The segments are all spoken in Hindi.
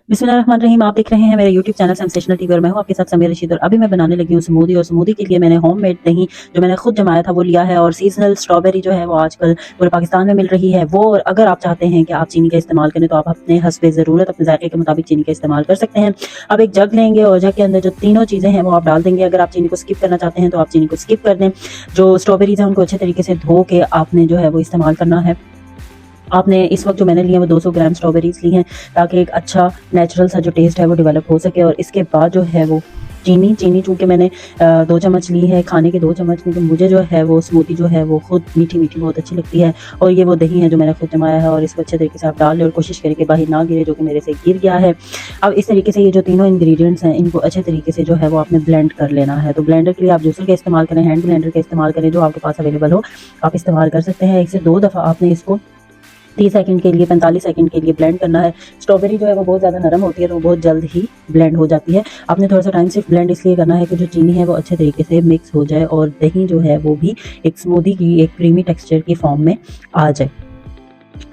बिस्मिल्लाहिर्रहमानिर्रहीम। आप देख रहे हैं मेरे यूट्यूब चैनल सेंसेशनल टीवी और मैं हूं आपके साथ समीर रशीद। और अभी मैं बनाने लगी हूं स्मूदी। और स्मूदी के लिए मैंने होममेड दही जो मैंने खुद जमाया था वो लिया है। और सीजनल स्ट्रॉबेरी जो है वो आजकल पूरे पाकिस्तान में मिल रही है वो। और अगर आप चाहते हैं कि आप चीनी का इस्तेमाल करें तो आप अपने हस्बे ज़रूरत अपने जायके के मुताबिक चीनी का इस्तेमाल कर सकते हैं। अब एक जग लेंगे और जग के अंदर जो तीनों चीज़ें हैं वो आप डाल देंगे। अगर आप चीनी को स्किप करना चाहते हैं तो आप चीनी को स्किप कर दें। जो स्ट्रॉबेरीज हैं उनको अच्छे तरीके से धो के आपने जो है वो इस्तेमाल करना है। आपने इस वक्त जो मैंने लिया वो 200 ग्राम स्ट्रॉबेरीज ली हैं ताकि एक अच्छा नेचुरल सा जो टेस्ट है वो डेवलप हो सके। और इसके बाद जो है वो चीनी चूँकि मैंने 2 चम्मच ली है, खाने के 2 चम्मच, क्योंकि मुझे जो है वो स्मूदी जो है वो खुद मीठी मीठी बहुत अच्छी लगती है। और ये वो दही है जो मैंने खुद जमाया है। और इसको अच्छे तरीके से आप डाल लें और कोशिश करें कि बाहर ना गिरे, जो कि मेरे से गिर गया है। अब इस तरीके से ये जो तीनों इंग्रेडिएंट्स हैं इनको अच्छे तरीके से जो है वो आपने ब्लेंड कर लेना है। तो ब्लेंडर के लिए आप जूसर का इस्तेमाल करें, हैंड ब्लेंडर का इस्तेमाल करें, जो आपके पास अवेलेबल हो आप इस्तेमाल कर सकते हैं। 1 से 2 दफ़ा आपने इसको 30 सेकंड के लिए 45 सेकंड के लिए ब्लेंड करना है। स्ट्रॉबेरी जो है वो बहुत ज़्यादा नरम होती है तो वो बहुत जल्द ही ब्लेंड हो जाती है। आपने थोड़ा सा टाइम सिर्फ ब्लेंड इसलिए करना है कि जो चीनी है वो अच्छे तरीके से मिक्स हो जाए और दही जो है वो भी एक स्मूदी की एक क्रीमी टेक्सचर की फॉर्म में आ जाए।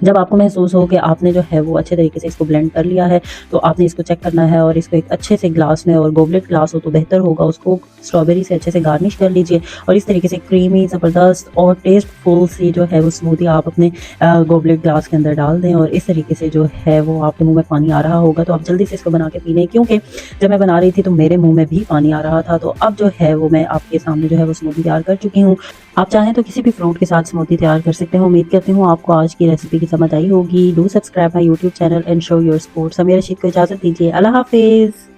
जब आपको महसूस हो कि आपने जो है वो अच्छे तरीके से इसको ब्लेंड कर लिया है तो आपने इसको चेक करना है और इसको एक अच्छे से ग्लास में, और गोबलेट ग्लास हो तो बेहतर होगा, उसको स्ट्रॉबेरी से अच्छे से गार्निश कर लीजिए। और इस तरीके से क्रीमी ज़बरदस्त और टेस्टफुल सी जो है वो स्मूदी आप अपने गोबलेट ग्लास के अंदर डाल दें। और इस तरीके से जो है वो आपके मुंह में पानी आ रहा होगा तो आप जल्दी से इसको बना के पी लें, क्योंकि जब मैं बना रही थी तो मेरे मुंह में भी पानी आ रहा था। तो अब जो है वो मैं आपके सामने जो है वो स्मूदी तैयार कर चुकी हूँ। आप चाहें तो किसी भी फ्रूट के साथ स्मूदी तैयार कर सकते हैं। उम्मीद करती हूँ आपको आज की रेसिपी की समझ आई होगी। Do subscribe my YouTube channel and show your support. Sameer Rashid को इजाज़त दीजिए। अल्लाह हाफिज़।